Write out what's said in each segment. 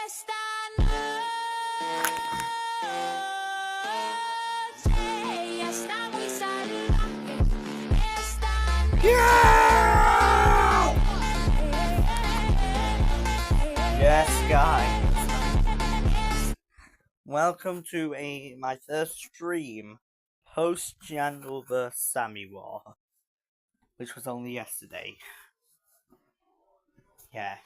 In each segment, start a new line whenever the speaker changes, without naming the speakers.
Yeah! Yes, guys. Welcome to my first stream post Jandal vs Sammy War, which was only yesterday. Yeah.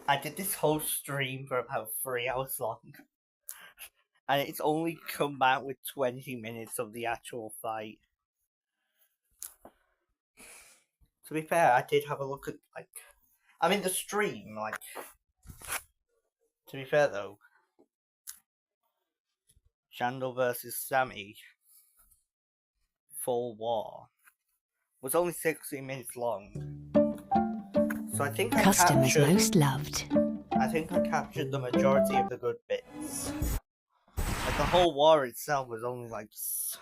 I did this whole stream for about 3 hours long. And it's only come back with 20 minutes of the actual fight. To be fair, I did have a look at, the stream, to be fair though, Jandal vs Sammy Full War was only 60 minutes long. So I think
Customers most loved.
I think I captured the majority of the good bits. Like the whole war itself was only 6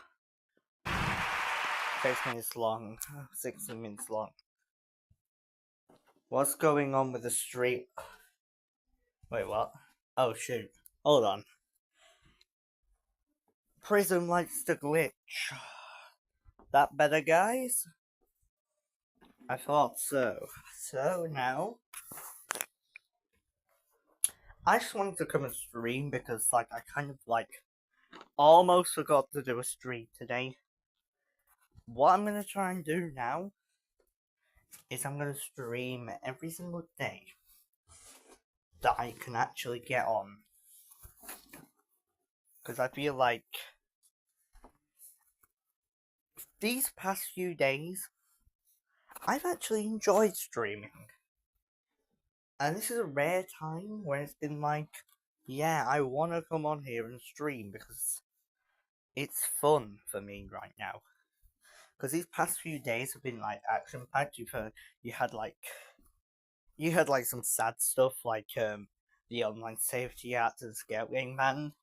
minutes long, 60 minutes long. What's going on with the stream? Wait, what? Oh shoot. Hold on. Prism likes to glitch. That better, guys? I thought so. So now, I just wanted to come and stream because I kind of almost forgot to do a stream today. What I'm gonna try and do now is I'm gonna stream every single day that I can actually get on. Because I feel like these past few days, I've actually enjoyed streaming. And this is a rare time where it's been yeah, I want to come on here and stream because it's fun for me right now. Because these past few days have been action-packed. You had some sad stuff the online safety act and Scout Game banned.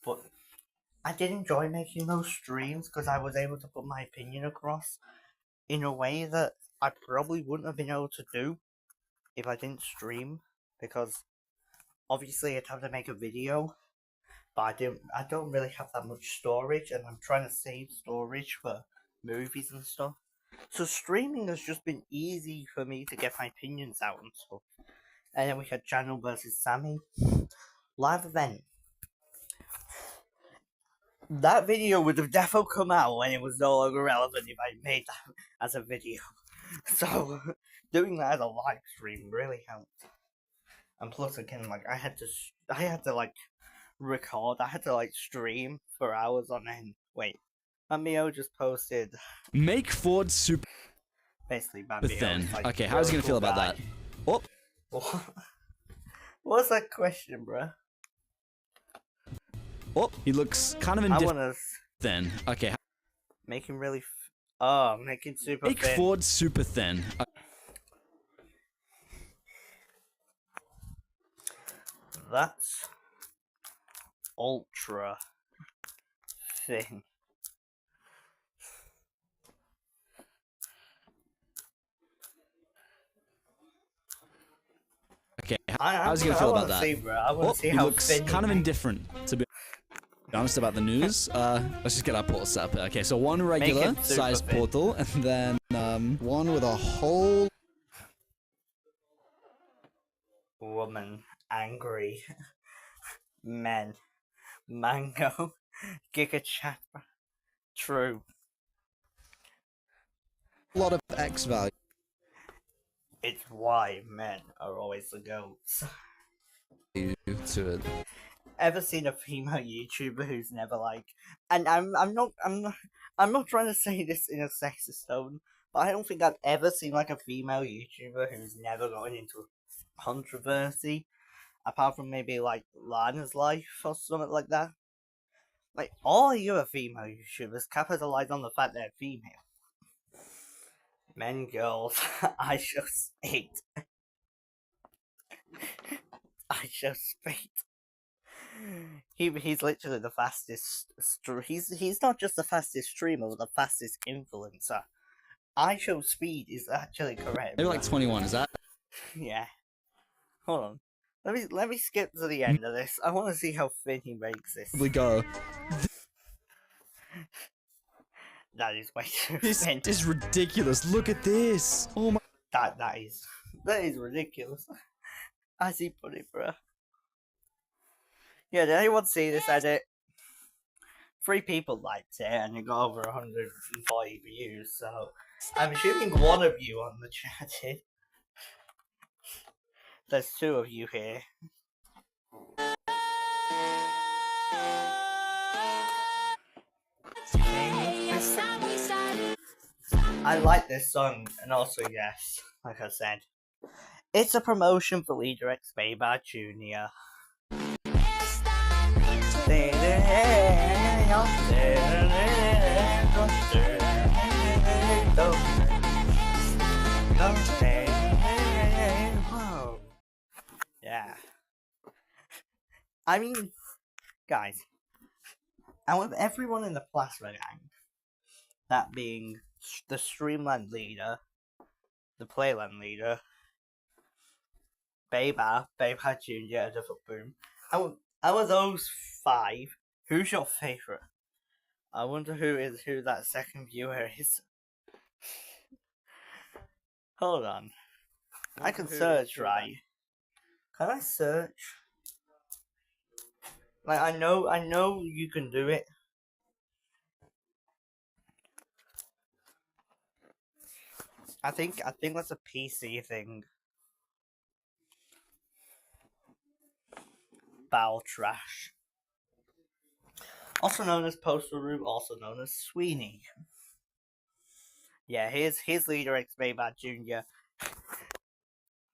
But I did enjoy making those streams because I was able to put my opinion across in a way that I probably wouldn't have been able to do if I didn't stream, because obviously I'd have to make a video, but I don't really have that much storage, and I'm trying to save storage for movies and stuff. So streaming has just been easy for me to get my opinions out and stuff. And then we had Jandal vs Sammy live event. That video would have definitely come out when it was no longer relevant if I made that as a video. So doing that as a live stream really helped. And plus, again, I had to record. I had to stream for hours on end. Wait, Bambio just posted.
Make Ford super.
Basically, Bambio.
Thin. Okay, how's he gonna feel about that? Oh.
What's that question, bruh?
Oh, he looks kind of indifferent. Thin. Okay.
Make him really. Make him super
Make
thin.
Ford super thin.
That's ultra thin.
Okay, how's he gonna feel about that?
I want to see how
looks
thin
kind of indifferent, to be honest about the news. Let's just get our portal set up. Okay, so one regular size portal, and then one with a whole
woman, angry, men, mango, Giga Chat, true.
lot of X value.
It's why men are always the goats.
To it.
Ever seen a female YouTuber who's never and I'm not trying to say this in a sexist tone, but I don't think I've ever seen a female YouTuber who's never gotten into controversy, apart from maybe Lana's Life or something like that. All you other female YouTubers capitalize on the fact they're female. Men, girls, I shall spate. I shall spate. He's literally the fastest. He's not just the fastest streamer, but the fastest influencer. I show speed is actually correct.
Maybe 21. Is that?
Yeah. Hold on. Let me skip to the end of this. I want to see how thin he makes this.
We go.
That is way too
This
thin.
is ridiculous. Look at this. Oh my.
That is ridiculous. As he put it, bruh. Yeah, did anyone see this edit? 3 people liked it and it got over 140 views, so I'm assuming one of you on the chat did. There's 2 of you here. I like this song, and also, yes, like I said, it's a promotion for Leader X Baby Jr. Yeah. I mean, guys, out of everyone in the Plasma Gang, that being the Streamland leader, the Playland leader, Baby Jr., and the Boom, out of those 5, who's your favourite? I wonder who that second viewer is. Hold on. I can search, right? Can I search? Like, I know you can do it. I think that's a PC thing. Battle Trash. Also known as Postal Room, also known as Sweeney. Yeah, here's Leader X Baby Jr.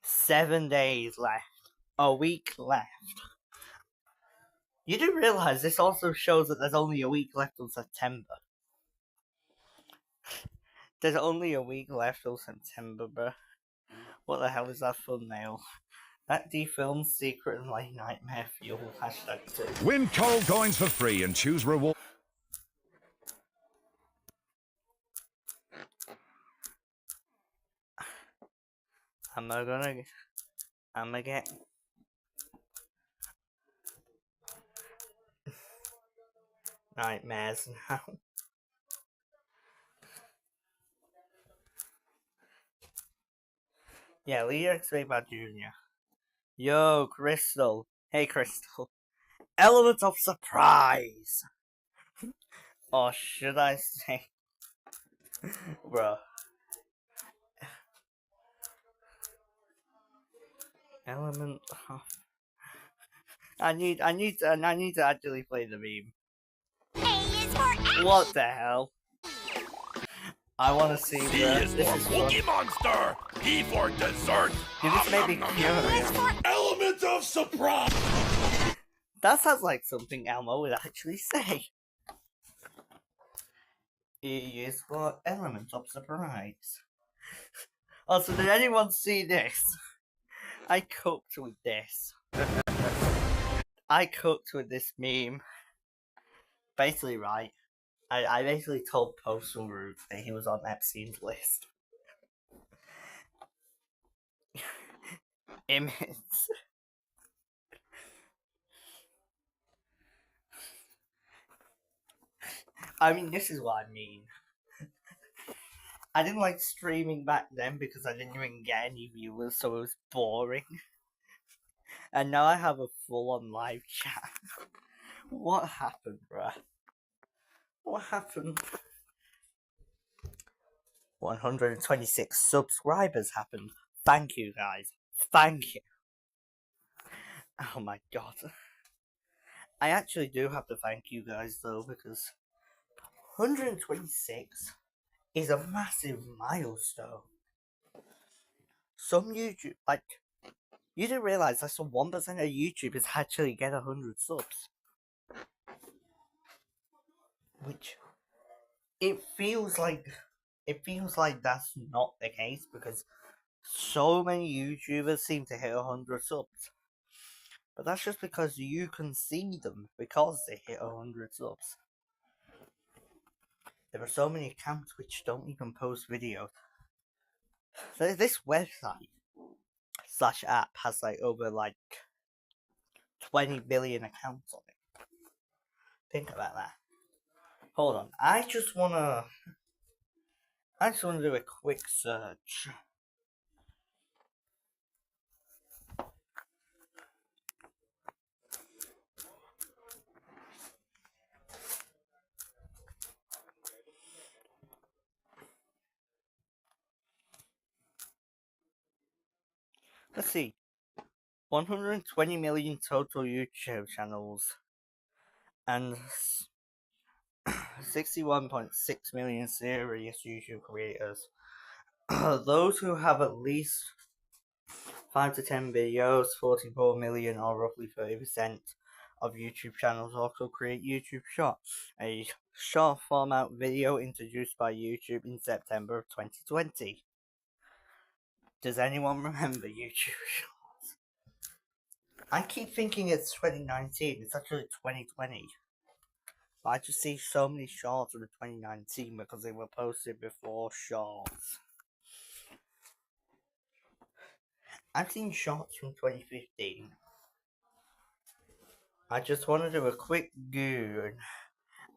7 days left. A week left. You do realise this also shows that there's only a week left till September. There's only a week left till September, bruh. What the hell is that thumbnail? That defilmed secret and late nightmare fuel. #2.
Win cold coins for free and choose reward.
I'm gonna get nightmares now. Yeah, Leader X Baby Jr. Yo, Crystal. Hey, Crystal. Element of surprise. Or should I say, bro? Element of. I need to actually play the meme.
A is for action.
What the hell? I want to see
C is for Cookie Monster. D for dessert.
Dude, this made me curious.
Element of surprise.
That sounds like something Elmo would actually say. E is for element of surprise. Also, did anyone see this? I cooked with this. I cooked with this meme. Basically, right. I basically told Postal Root that he was on Epstein's list. Imits. I mean, this is what I mean. I didn't like streaming back then because I didn't even get any viewers, so it was boring. And now I have a full-on live chat. What happened, bruh? What happened? 126 subscribers happened. Thank you, guys. Thank you. Oh my god. I actually do have to thank you guys, though, because 126 is a massive milestone. Some YouTube, like, you do realise that some 1% of YouTubers actually get 100 subs. Which, it feels like that's not the case, because so many YouTubers seem to hit 100 subs. But that's just because you can see them, because they hit 100 subs. There are so many accounts which don't even post videos. This website / app has like over like 20 billion accounts on it. Think about that. Hold on, I just wanna do a quick search. Let's see. 120 million total YouTube channels and 61.6 million serious YouTube creators. Those who have at least 5 to 10 videos, 44 million, or roughly 30% of YouTube channels also create YouTube Shorts, a short format video introduced by YouTube in September of 2020. Does anyone remember YouTube Shorts? I keep thinking it's 2019, it's actually 2020. But I just see so many shorts of the 2019 because they were posted before Shorts. I've seen shorts from 2015. I just want to do a quick goon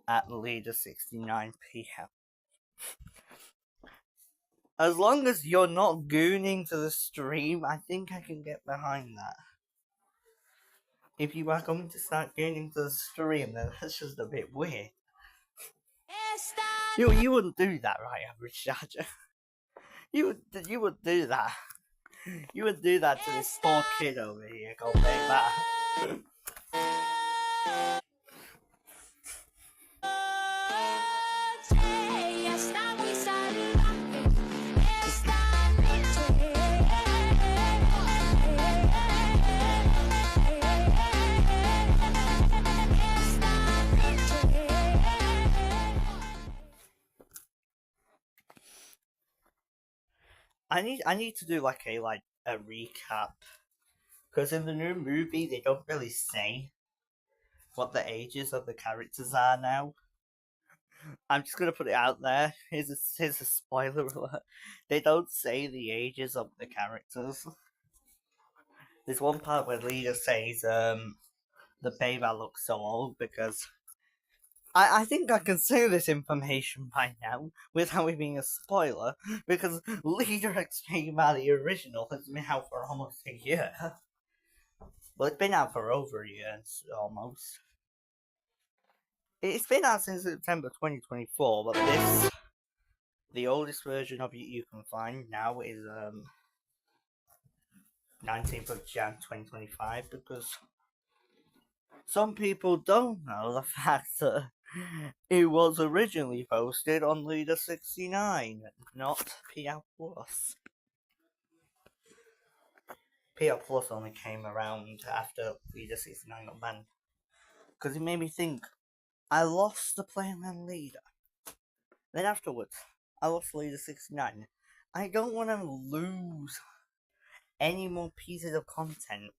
at Leader69PM. As long as you're not gooning to the stream, I think I can get behind that. If you are going to start gooning to the stream, then that's just a bit weird. You wouldn't do that, right, Average Charger? You would do that. You would do that to this poor kid over here. Go play that. I need to do like a recap, because in the new movie they don't really say what the ages of the characters are now. I'm just gonna put it out there. Here's a spoiler alert. They don't say the ages of the characters. There's one part where Leader says the Bayba looks so old because I think I can say this information by now without it being a spoiler, because Leader X Bayba, the original, has been out for almost a year. Well, it's been out for over a year, almost. It's been out since September 2024, but the oldest version of it you can find now is 19th of Jan 2025, because some people don't know the fact that it was originally posted on Leader69, not PR Plus. PR Plus only came around after Leader69 got banned, because it made me think, I lost the Playland Leader. Then afterwards, I lost Leader69. I don't want to lose any more pieces of content,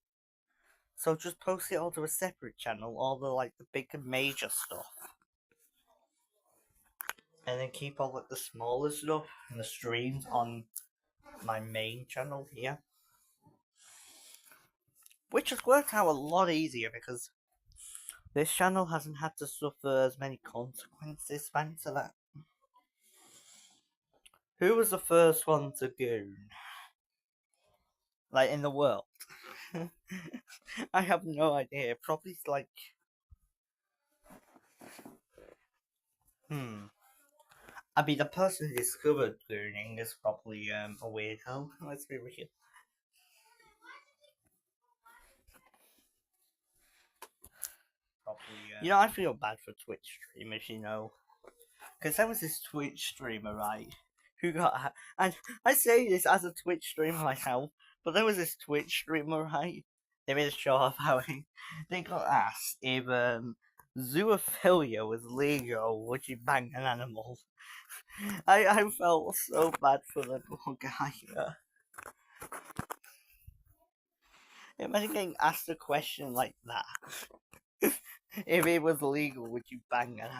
so just post it all to a separate channel, all the big and major stuff. And then keep all the smaller stuff and the streams on my main channel here. Which has worked out a lot easier because this channel hasn't had to suffer as many consequences thanks to that. Who was the first one to goon? In the world? I have no idea. Probably I mean, the person who discovered gooning is probably a weirdo. Let's be real. Probably, I feel bad for Twitch streamers, because there was this Twitch streamer, right, who got, and I say this as a Twitch streamer myself, but there was this Twitch streamer, right, they made a show of how they got asked if zoophilia was legal, would you bang an animal? I felt so bad for the poor guy. Imagine getting asked a question like that. If it was legal, would you bang an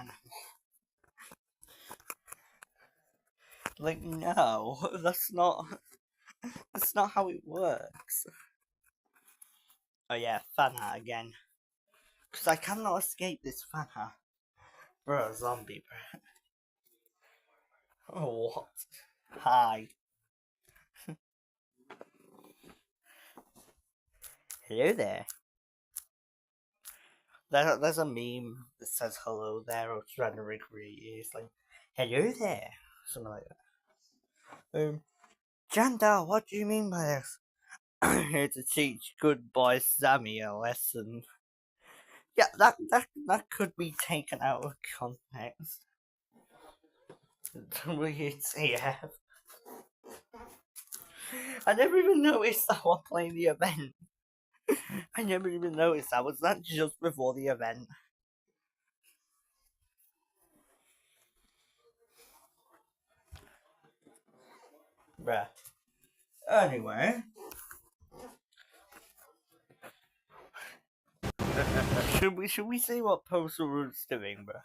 animal? No, that's not how it works. Oh yeah, fan art again. Because I cannot escape this fan art. Bro, zombie, bro. Oh, what? Hi. Hello there. There's a meme that says hello there. I was trying to recreate it. It's like, hello there. Something like that. Jandal, what do you mean by this? I'm here to teach good boy Sammy a lesson. Yeah, that could be taken out of context. Yeah. I never even noticed that while playing the event. I never even noticed that. Was that just before the event? Bruh. Anyway. should we see what Postal Route's doing, bruh?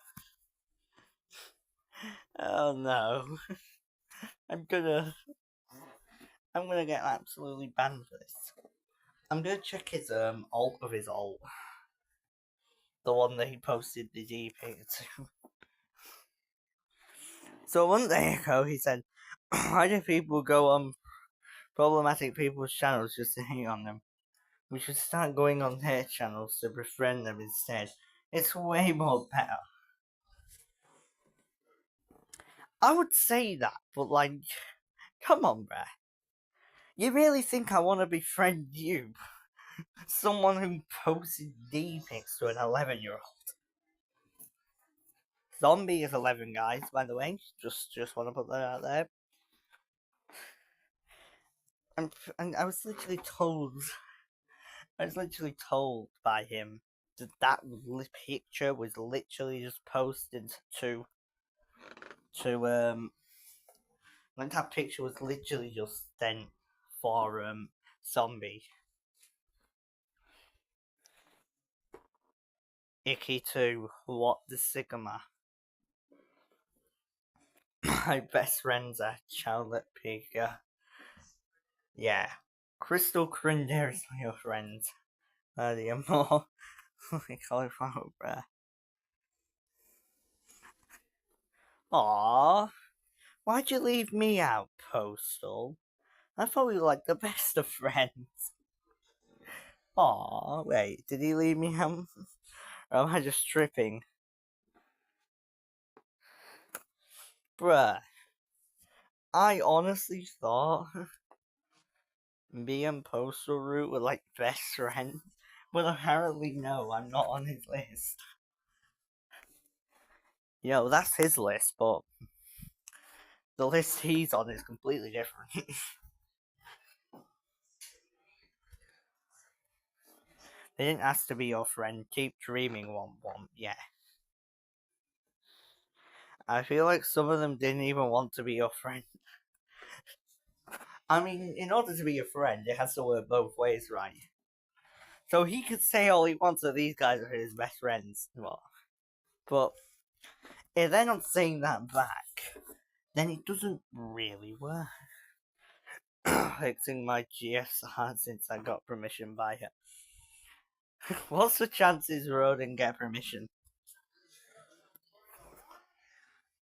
Oh no. I'm gonna get absolutely banned for this. I'm gonna check his alt of his alt. The one that he posted the DP to. So one day ago he said, why do people go on problematic people's channels just to hate on them? We should start going on their channels to befriend them instead. It's way more better. I would say that, but like, come on, bruh. You really think I want to befriend you? Someone who posted D-pics to an 11-year-old. Zombie is 11, guys, by the way. Just want to put that out there. And I was literally told by him that picture was literally just posted to like that picture was literally just sent for Zombie. Icky 2, what the Sigma? My best friends are Charlotte Pika. Yeah. Crystal Crinder is your friend. The more cauliflower, bruh. Aww. Why'd you leave me out, Postal? I thought we were like the best of friends. Aww, wait, did he leave me out? Or am I just tripping? Bruh. I honestly thought me and Postal Route were like best friends. But apparently no, I'm not on his list. You know, that's his list, but the list he's on is completely different. They didn't ask to be your friend. Keep dreaming, one. Yeah. I feel like some of them didn't even want to be your friend. I mean, in order to be your friend, it has to work both ways, right? So he could say all he wants that these guys are his best friends. What? But if they're not saying that back, then it doesn't really work. Fixing my GSR since I got permission by her. What's the chances Road didn't get permission?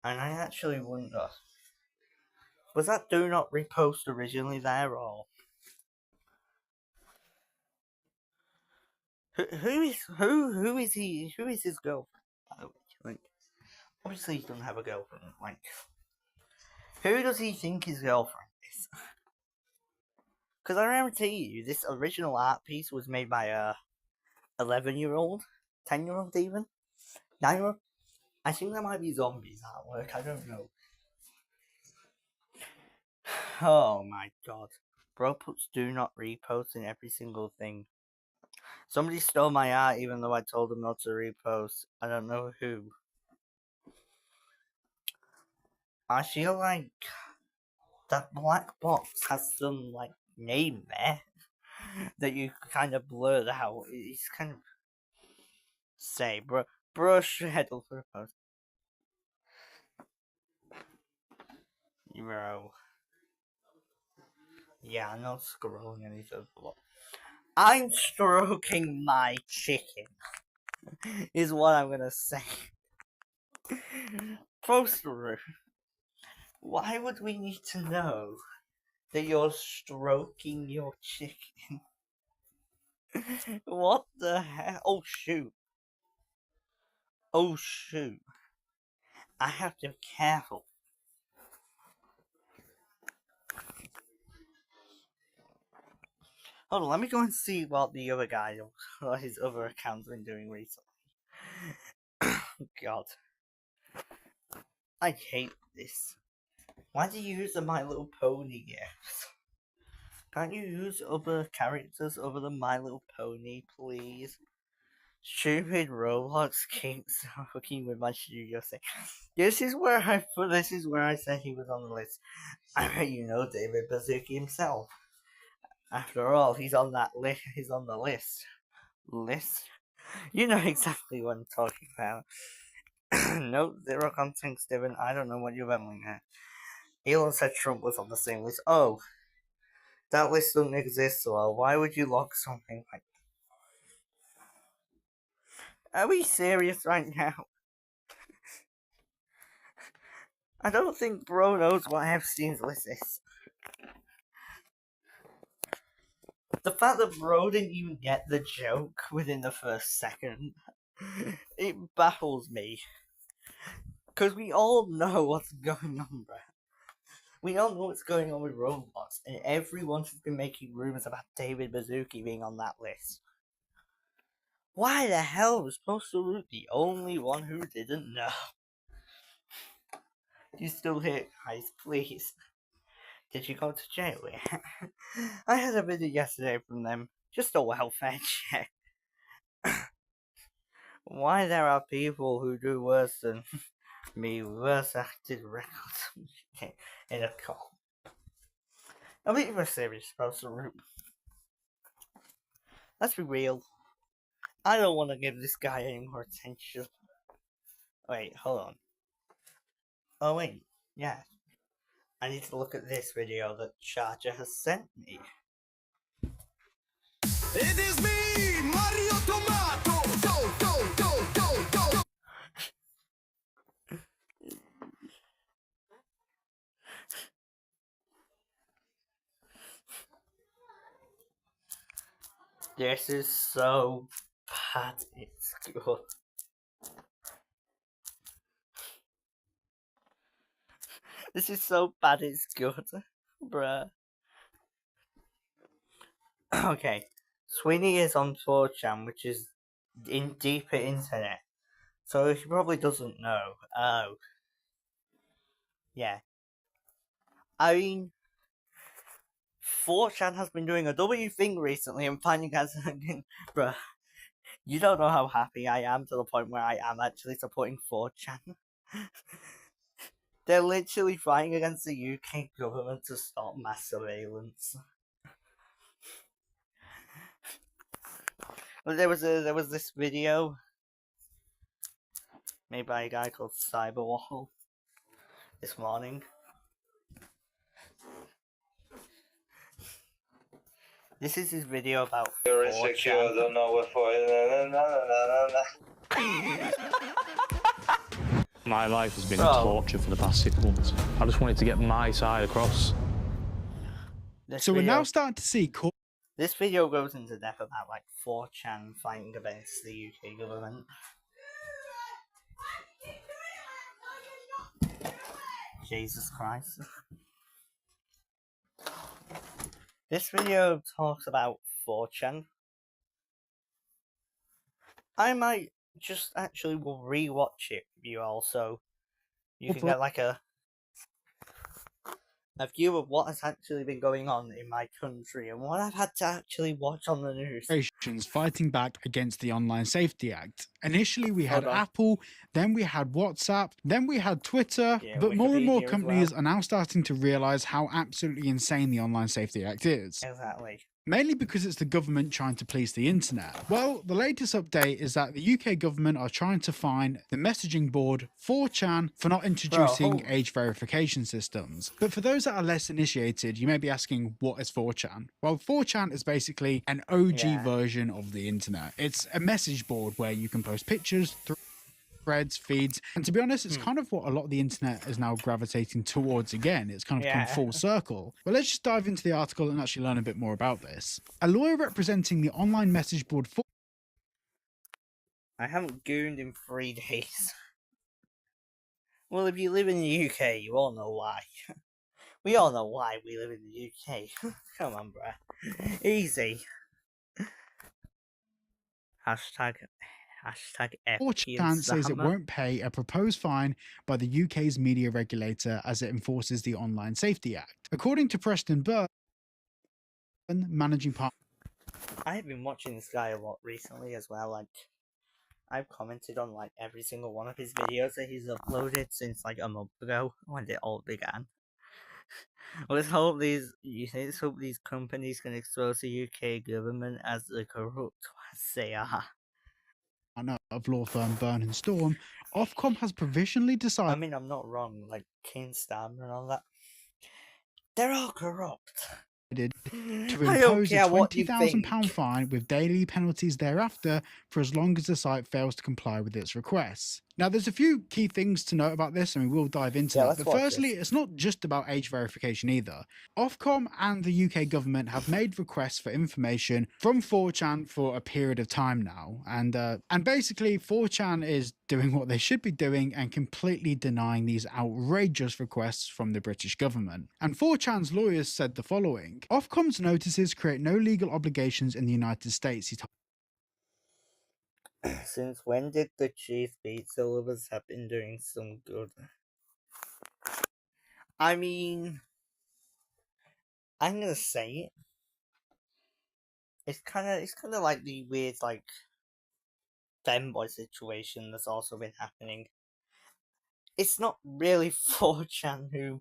And I actually wonder, was that do not repost originally there, or who is he? Who is his girlfriend? By the way, like, obviously he doesn't have a girlfriend. Like, who does he think his girlfriend is? Because I guarantee you, this original art piece was made by a 11-year-old, 10-year-old even, 9-year-old. I think that might be Zombies artwork. I don't know. Oh my god. Bro puts do not repost in every single thing. Somebody stole my art even though I told them not to repost. I don't know who. I feel like that black box has some like name there that you kind of blurred out. It's kind of say brush head for a post. Bro. Yeah, I'm not scrolling any of the block. I'm stroking my chicken, is what I'm gonna say. Poster, why would we need to know that you're stroking your chicken? What the hell? Oh shoot. Oh shoot. I have to be careful. Hold on, let me go and see what the other guy, or his other account's been doing recently. God. I hate this. Why do you use the My Little Pony gifts? Can't you use other characters other than My Little Pony, please? Stupid Roblox keeps fucking with my studio thing. This is where I said he was on the list. I bet you know David Baszucki himself. After all, he's on that list. He's on the list. List? You know exactly what I'm talking about. Nope, zero content, Steven. I don't know what you're battling at. Elon said Trump was on the same list. Oh, that list doesn't exist, so why would you log something like that? Are we serious right now? I don't think bro knows what Epstein's list is. The fact that bro didn't even get the joke within the first second, it baffles me. Because we all know what's going on, bro. We all know what's going on with Roblox, and everyone has been making rumors about David Baszucki being on that list. Why the hell was Poster the only one who didn't know? You still here, guys? Please. Did you go to jail yet? I had a visit yesterday from them. Just a welfare check. Why there are people who do worse than me, worse acted records in a call. A bit of a serious Poster. Let's be real. I don't want to give this guy any more attention. Wait, hold on. Oh wait, yeah. I need to look at this video that Charger has sent me.
It is me, Mario Tomato! Go!
This is so bad, it's good. This is so bad, it's good. Bruh. Okay. Sweeney is on 4chan, which is in deeper internet. So he probably doesn't know. Oh. Yeah. I mean, 4chan has been doing a W thing recently and finding as bruh. You don't know how happy I am to the point where I am actually supporting 4chan. They're literally fighting against the UK government to stop mass surveillance. There was this video made by a guy called Cyberwall this morning. This is his video about 4chan. You're insecure, don't know what for.
My life has been torture for the past 6 months. I just wanted to get my side across.
We're now starting to see...
This video goes into depth about like 4chan fighting against the UK government. Jesus Christ. This video talks about 4chan. I might just actually will rewatch it for you all, so you can get like a view of what has actually been going on in my country and what I've had to actually watch on the news.
Fighting back against the Online Safety Act. Initially, we had Apple, then we had WhatsApp, then we had Twitter, but more and more companies are now starting to realize how absolutely insane the Online Safety Act is.
Exactly.
mainly because it's the government trying to police the internet. Well, the latest update is that the UK government are trying to fine the messaging board 4chan for not introducing age verification systems. But for those that are less initiated, you may be asking, what is 4chan? Well, 4chan is basically an OG version of the internet. It's a message board where you can post pictures, threads, feeds, and to be honest, it's kind of what a lot of the internet is now gravitating towards again. It's kind of come full circle. But let's just dive into the article and actually learn a bit more about this. A lawyer representing the online message board for...
I haven't gooned in 3 days. Well, if you live in the UK, you all know why. We all know why we live in the UK. Come on, bruh. Easy. Hashtag
4chan says it won't pay a proposed fine by the UK's media regulator as it enforces the Online Safety Act. According to Preston Byrne, managing partner...
I've been watching this guy a lot recently as well. Like, I've commented on like every single one of his videos that he's uploaded since like a month ago when it all began. Let's hope these companies can expose the UK government as the corrupt as they are.
Of law firm Byrne & Storm, Ofcom has provisionally decided...
I mean, I'm not wrong, like Keir Starmer and all that. They're all corrupt.
To impose a £20,000 fine with daily penalties thereafter for as long as the site fails to comply with its requests. Now, there's a few key things to note about this, and we will dive into that. But firstly, it's not just about age verification either. Ofcom and the UK government have made requests for information from 4chan for a period of time now. And basically, 4chan is doing what they should be doing and completely denying these outrageous requests from the British government. And 4chan's lawyers said the following: Ofcom's notices create no legal obligations in the United States, he told...
Since when did the Chief Pizza Lovers have been doing some good? I mean, I'm gonna say it. It's kind of like the weird like femboy situation that's also been happening. It's not really 4chan who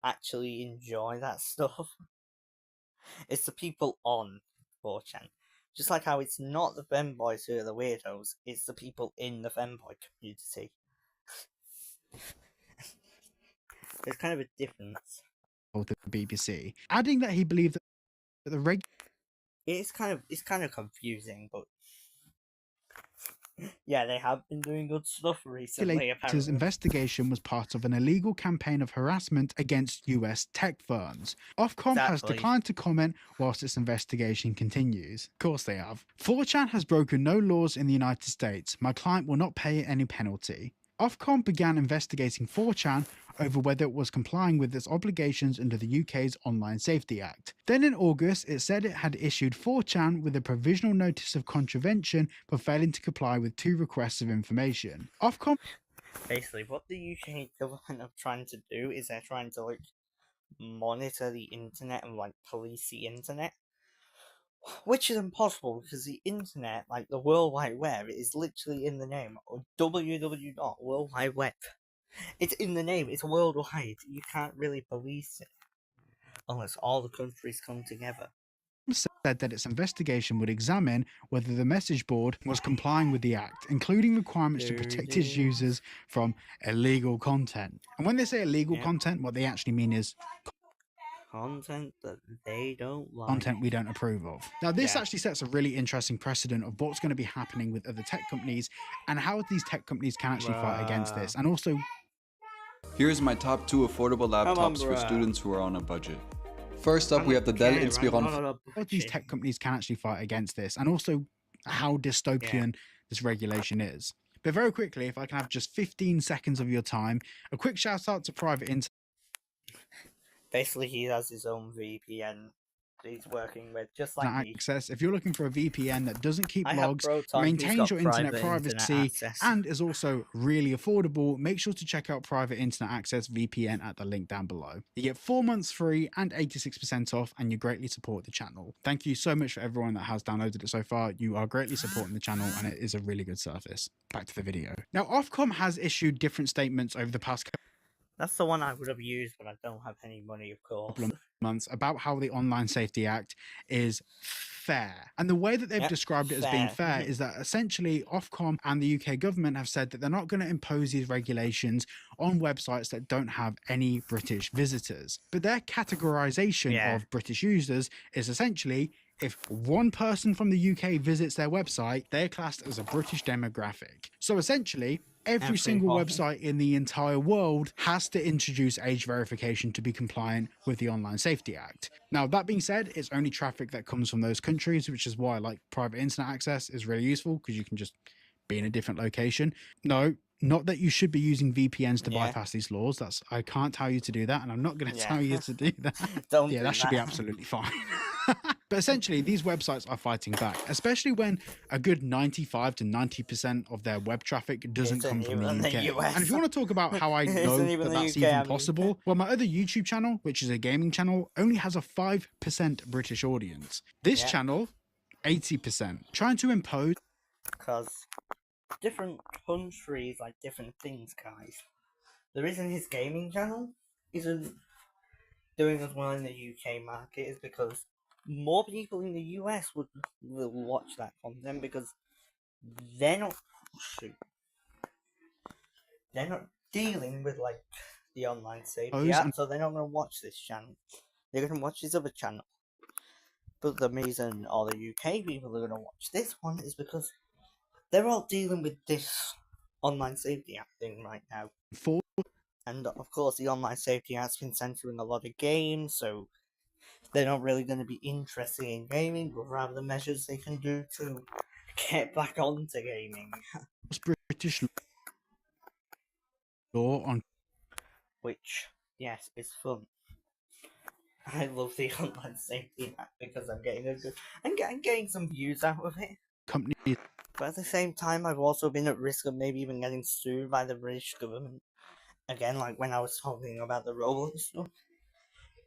actually enjoy that stuff. It's the people on 4chan. Just like how it's not the femboys who are the weirdos, it's the people in the femboy community. There's kind of a difference.
The BBC, adding that he believed that the
it's kind of confusing, but yeah, they have been doing good stuff recently.
His investigation was part of an illegal campaign of harassment against US tech firms. Ofcom has declined to comment whilst its investigation continues. Of course they have. 4chan has broken no laws in the United States. My client will not pay any penalty. Ofcom began investigating 4chan over whether it was complying with its obligations under the UK's Online Safety Act. Then in August, it said it had issued 4chan with a provisional notice of contravention for failing to comply with 2 requests of information. Ofcom...
Basically, what the UK government are trying to do is they're trying to like monitor the internet and like police the internet. Which is impossible because the internet, like the World Wide Web, is literally in the name. www.World Wide Web. It's in the name. It's worldwide. You can't really police it unless all the countries come together.
Said that its investigation would examine whether the message board was complying with the Act, including requirements to protect its users from illegal content. And when they say illegal content, what they actually mean is
content that they don't like.
Content we don't approve of. Now, this actually sets a really interesting precedent of what's going to be happening with other tech companies and how these tech companies can actually fight against this. And also...
Here's my top 2 affordable laptops for students who are on a budget. First up, we have the Dell Inspiron.
How these tech companies can actually fight against this, and also how dystopian this regulation is. But very quickly, if I can have just 15 seconds of your time, a quick shout out to Private Internet.
Basically, he has his own VPN he's working with, just like
access. If you're looking for a VPN that doesn't keep logs, maintains your internet privacy, and is also really affordable, make sure to check out Private Internet Access VPN at the link down below. You get 4 months free and 86% off, and you greatly support the channel. Thank you so much for everyone that has downloaded it so far. You are greatly supporting the channel, and it is a really good service. Back to the video. Now, Ofcom has issued different statements over the past...
That's the one I would have used, but I don't have any money, of course.
months about how the Online Safety Act is fair. And the way that they've described it as being fair is that essentially Ofcom and the UK government have said that they're not going to impose these regulations on websites that don't have any British visitors. But their categorization of British users is essentially, if one person from the UK visits their website, they're classed as a British demographic. So essentially, every single website in the entire world has to introduce age verification to be compliant with the Online Safety Act. Now, that being said, it's only traffic that comes from those countries, which is why like private internet access is really useful, because you can just be in a different location. No, not that you should be using VPNs to bypass these laws. I can't tell you to do that, and I'm not going to tell you to do that. That should be absolutely fine. But essentially, these websites are fighting back, especially when a good 95 to 90% of their web traffic doesn't come from the UK. And if you want to talk about how I know that that's even possible, well, my other YouTube channel, which is a gaming channel, only has a 5% British audience. This channel, 80%. Trying to impose...
Because different countries like different things, guys. The reason his gaming channel isn't doing as well in the UK market is because more people in the US will watch that content, because they're not dealing with like the Online Safety Act, so they're not going to watch this channel. They're going to watch this other channel. But the reason all the UK people are going to watch this one is because they're all dealing with this Online Safety Act thing right now. And of course, the Online Safety Act's been censoring a lot of games, so they're not really going to be interested in gaming, but rather the measures they can do to get back onto gaming.
British law on...
Which, yes, is fun. I love the Online Safety Act because I'm getting some views out of it.
Companies.
But at the same time, I've also been at risk of maybe even getting sued by the British government. Again, like when I was talking about the Roblox stuff.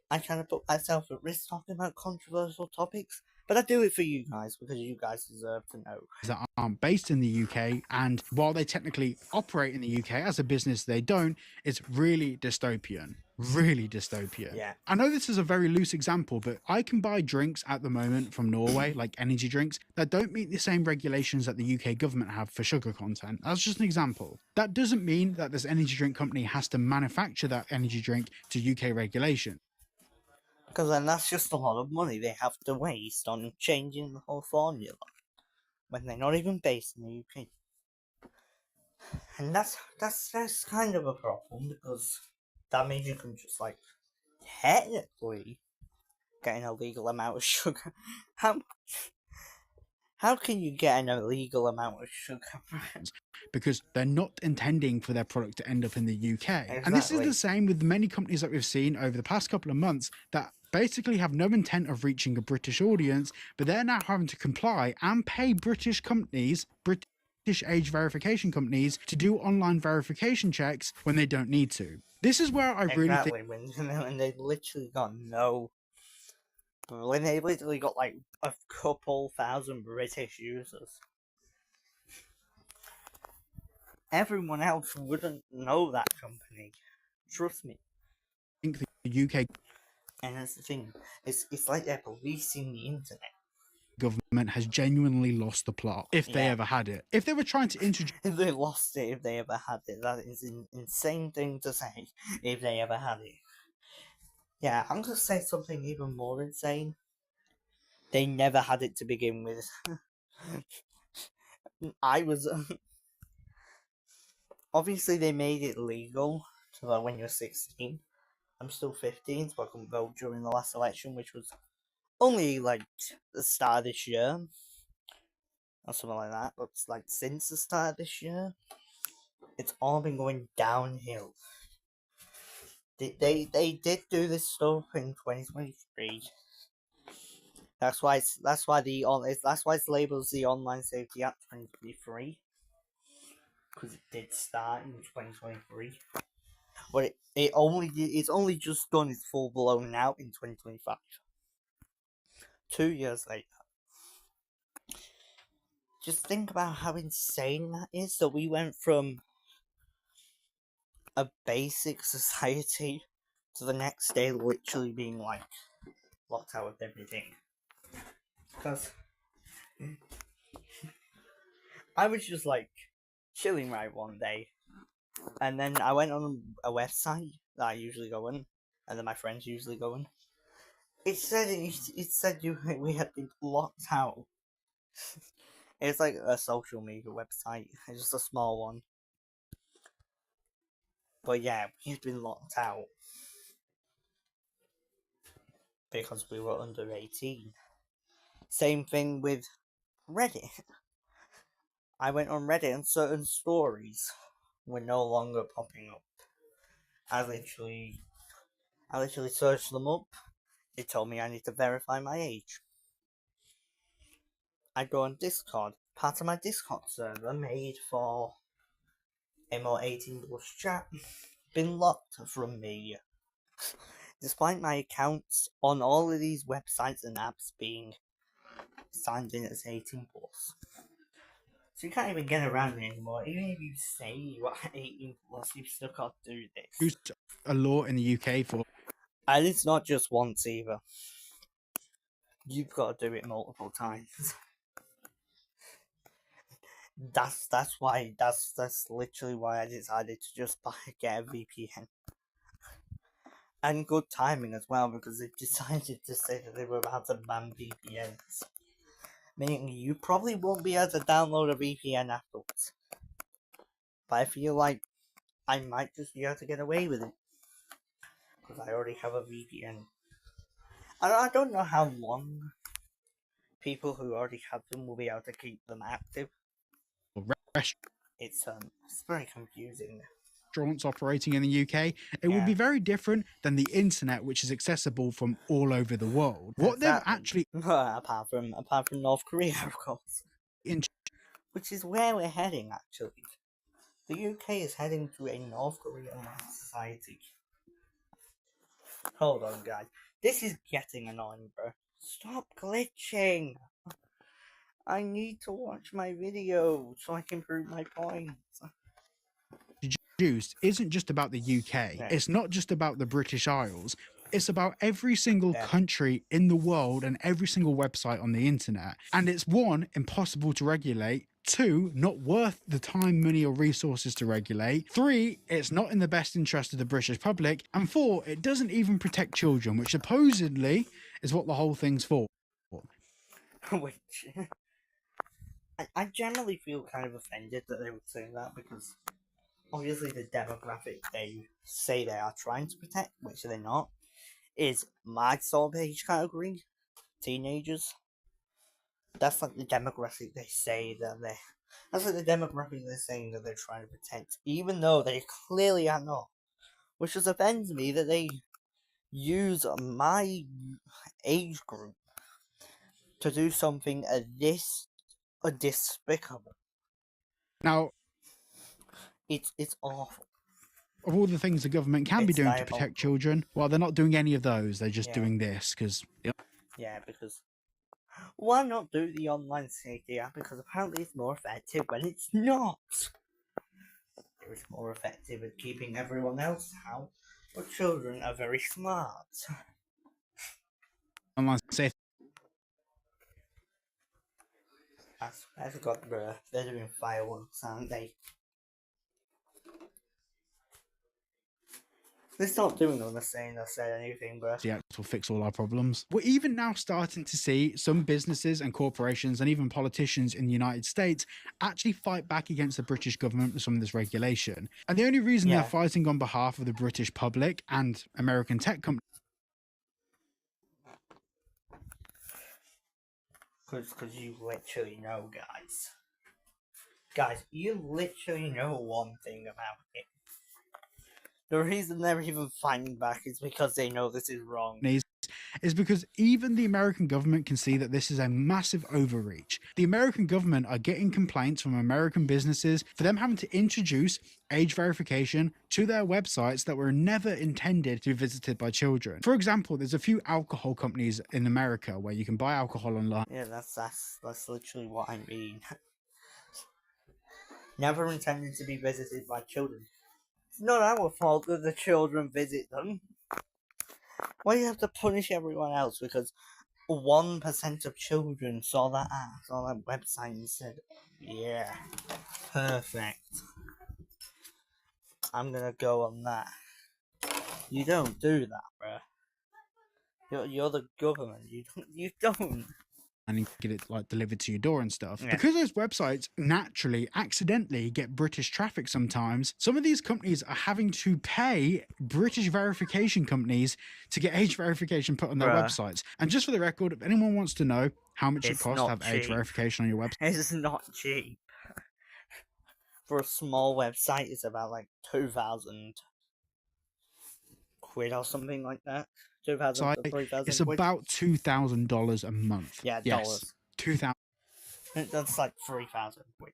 I kind of put myself at risk talking about controversial topics, but I do it for you guys because you guys deserve to know.
That aren't based in the UK, and while they technically operate in the UK as a business, they don't. It's really dystopian. Really dystopian.
Yeah.
I know this is a very loose example, but I can buy drinks at the moment from Norway, like energy drinks, that don't meet the same regulations that the UK government have for sugar content. That's just an example. That doesn't mean that this energy drink company has to manufacture that energy drink to UK regulation.
Because then that's just a lot of money they have to waste on changing the whole formula when they're not even based in the UK. And that's kind of a problem, because that means you can just like technically get an illegal amount of sugar. How can you get an illegal amount of sugar?
Because they're not intending for their product to end up in the UK. Exactly. And this is the same with many companies that we've seen over the past couple of months that basically have no intent of reaching a British audience, but they're now having to comply and pay British companies, British age verification companies, to do online verification checks when they don't need to. This is where I really think...
when they literally got when they literally got like a couple thousand British users. Everyone else wouldn't know that company. Trust me.
I think the UK...
And that's the thing. It's like they're policing the internet.
Government has genuinely lost the plot, if they ever had it. If they were trying to introduce...
If they lost it, if they ever had it. That is an insane thing to say, if they ever had it. Yeah, I'm going to say something even more insane. They never had it to begin with. Obviously, they made it legal, so that when you're 16. I'm still 15, so I couldn't vote during the last election, which was only like the start of this year. Or something like that. But like since the start of this year, it's all been going downhill. They did do this stuff in 2023. That's why it's labeled the Online Safety Act 2023. Because it did start in 2023. But it's only just done its full blown now in 2025. 2 years later. Just think about how insane that is. So we went from a basic society to the next day literally being like locked out of everything. Because I was just like chilling right one day, and then I went on a website that I usually go on, and then my friends usually go on. It said we had been locked out. It's like a social media website. It's just a small one. But yeah, we had been locked out because we were under 18. Same thing with Reddit. I went on Reddit and certain stories were no longer popping up. I literally searched them up. It told me I need to verify my age. I go on Discord. Part of my Discord server made for MO 18 plus chat been locked from me. Despite my accounts on all of these websites and apps being signed in as 18 plus. So you can't even get around it anymore. Even if you say you are 18 plus, you've still got to do this.
Who's a law in the UK for?
And it's not just once either. You've got to do it multiple times. That's literally why I decided to just get a VPN. And good timing as well, because they decided to say that they were about to ban VPNs. Meaning you probably won't be able to download a VPN afterwards. But I feel like I might just be able to get away with it. Because I already have a VPN. I don't know how long people who already have them will be able to keep them active. It's very confusing.
Restaurants operating in the UK, it would be very different than the internet, which is accessible from all over the world. What they've actually,
apart from North Korea, of course, which is where we're heading. Actually, the UK is heading to a North Korean society. Hold on, guys. This is getting annoying, bro. Stop glitching. I need to watch my video so I can prove my points.
Introduced isn't just about the UK. Yeah. It's not just about the British Isles. It's about every single country in the world and every single website on the internet. And it's 1, impossible to regulate. 2, not worth the time, money or resources to regulate. 3, it's not in the best interest of the British public. And 4, it doesn't even protect children, which supposedly is what the whole thing's for.
Which I generally feel kind of offended that they would say that, because obviously the demographic they say they are trying to protect, which they're not, is my sort of age category, teenagers. That's like the demographic they say that they... That's like the demographic they're saying that they're trying to protect, even though they clearly are not. Which just offends me that they use my age group to do something this despicable.
Now,
it's awful.
Of all the things the government can be doing to protect children, well, they're not doing any of those. They're just doing this because...
Yeah, because... Why not do the online safety app? Because apparently it's more effective when it's not. It's more effective at keeping everyone else out, but children are very smart.
Online safety.
I forgot, bruh. They're doing fireworks, aren't they? They're not doing on the saying or said anything, bruh.
The act will fix all our problems. We're even now starting to see some businesses and corporations and even politicians in the United States actually fight back against the British government with some of this regulation. And the only reason they're fighting on behalf of the British public and American tech companies...
Because you literally know, guys. Guys, you literally know one thing about it. The reason they're even fighting back is because they know this is wrong.
Is because even the American government can see that this is a massive overreach. The American government are getting complaints from American businesses for them having to introduce age verification to their websites that were never intended to be visited by children. For example, there's a few alcohol companies in America where you can buy alcohol online.
Yeah, that's literally what I mean. Never intended to be visited by children. It's not our fault that the children visit them. Why do you have to punish everyone else? Because 1% of children saw that website and said, yeah, perfect. I'm gonna go on that. You don't do that, bruh. You're the government. You don't.
And get it like delivered to your door and stuff. Yeah. Because those websites naturally, accidentally get British traffic sometimes, some of these companies are having to pay British verification companies to get age verification put on their websites. And just for the record, if anyone wants to know how much it costs to have age verification on your website,
it's not cheap. For a small website, it's about like 2,000 quid or something like that. 2,000 to 3,000.
It's about $2,000 a month.
Yeah, dollars.
2,000.
That's like 3,000 quid.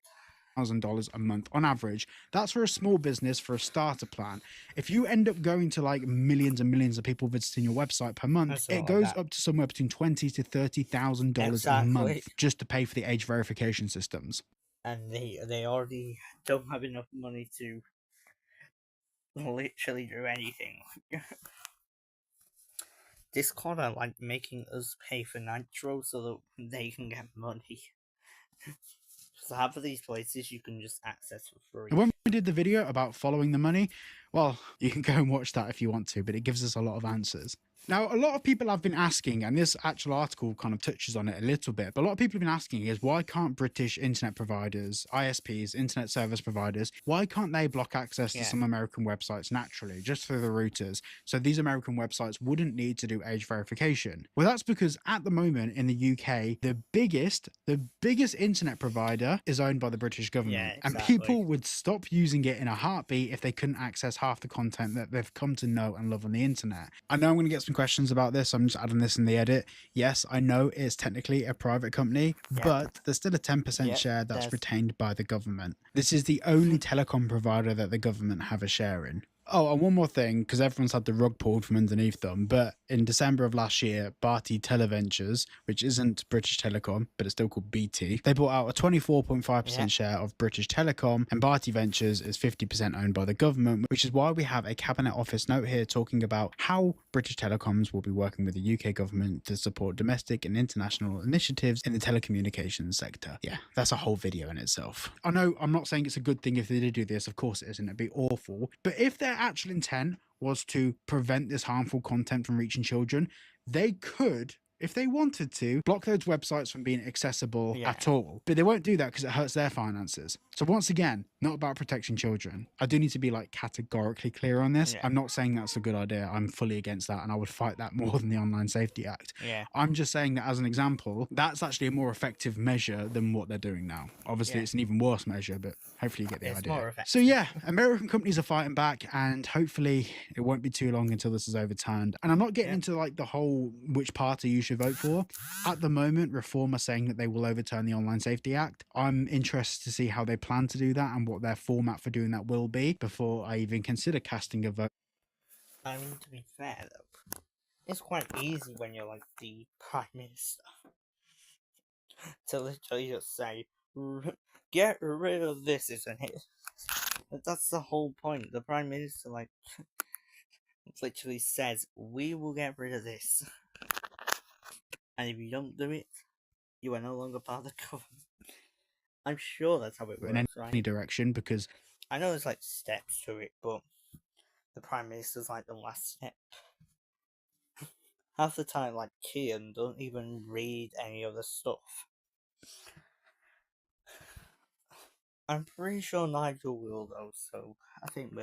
$1,000 a month on average. That's for a small business for a starter plan. If you end up going to like millions and millions of people visiting your website per month, it goes up to somewhere between $20,000 to $30,000 a month just to pay for the age verification systems.
And they already don't have enough money to literally do anything. Discord are like making us pay for Nitro so that they can get money. So half of these places you can just access for free.
When we did the video about following the money, well, you can go and watch that if you want to, but it gives us a lot of answers. Now, a lot of people have been asking, and this actual article kind of touches on it a little bit, but a lot of people have been asking is why can't British internet providers, ISPs, internet service providers, why can't they block access to some American websites naturally, just through the routers, so these American websites wouldn't need to do age verification? Well, that's because at the moment in the UK, the biggest internet provider is owned by the British government, and people would stop using it in a heartbeat if they couldn't access half the content that they've come to know and love on the internet. I know I'm going to get some questions about this. I'm just adding this in the edit. Yes, I know it's technically a private company, but there's still a 10% share that's retained by the government. This is the only telecom provider that the government have a share in. Oh, and one more thing, because everyone's had the rug pulled from underneath them, but in December of last year, Bharti Televentures, which isn't British Telecom, but it's still called BT, they bought out a 24.5% share of British Telecom, and Bharti Ventures is 50% owned by the government, which is why we have a Cabinet Office note here talking about how British Telecoms will be working with the UK government to support domestic and international initiatives in the telecommunications sector. Yeah, that's a whole video in itself. I know I'm not saying it's a good thing if they did do this, of course it isn't, it'd be awful, but if their actual intent was to prevent this harmful content from reaching children, they could, if they wanted to, block those websites from being accessible at all. But they won't do that because it hurts their finances. So once again, not about protecting children. I do need to be like categorically clear on this. I'm not saying that's a good idea. I'm fully against that, and I would fight that more than the Online Safety Act. I'm just saying that as an example, that's actually a more effective measure than what they're doing now. Obviously, it's an even worse measure, but hopefully you get the idea. So yeah, American companies are fighting back, and hopefully it won't be too long until this is overturned. And I'm not getting into like the whole which party you should vote for. At the moment, Reform are saying that they will overturn the Online Safety Act. I'm interested to see how they plan to do that and what their format for doing that will be before I even consider casting a vote.
I mean, to be fair though, it's quite easy when you're like the Prime Minister to literally just say, get rid of this, isn't it? That's the whole point. The Prime Minister like literally says, we will get rid of this. And if you don't do it, you are no longer part of the government. I'm sure that's how it works,
in any direction, because
I know there's like steps to it, but the Prime Minister's like the last step. Half the time, like Kian don't even read any of the stuff. I'm pretty sure Nigel will though, so I think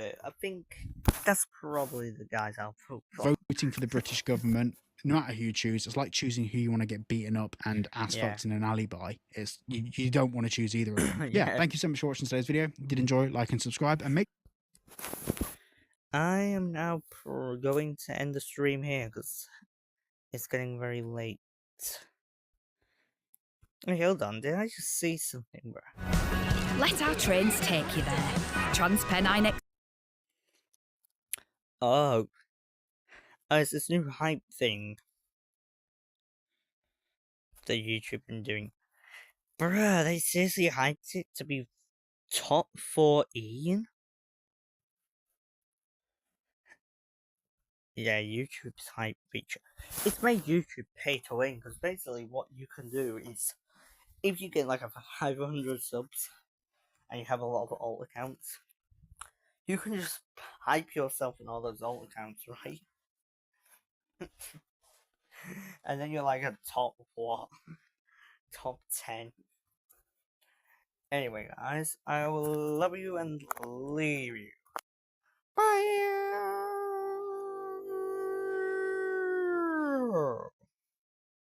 that's probably the guys I'll vote for.
Voting for the British government, no matter who you choose, it's like choosing who you want to get beaten up and ass fucked in an alley by. It's you don't want to choose either of them. Thank you so much for watching today's video. Did enjoy, like and subscribe, and make.
I am now going to end the stream here because it's getting very late. Hey, hold on, did I just see something, bro?
Let our trains take you there. TransPennine.
Oh, it's this new hype thing that YouTube been doing. Bruh, they seriously hyped it to be top 14? Yeah, YouTube's hype feature. It's made YouTube pay to win, because basically what you can do is, if you get like a 500 subs, and you have a lot of alt accounts, you can just hype yourself in all those alt accounts, right? And then you're like a top 10. Anyway, guys, I will love you and leave you.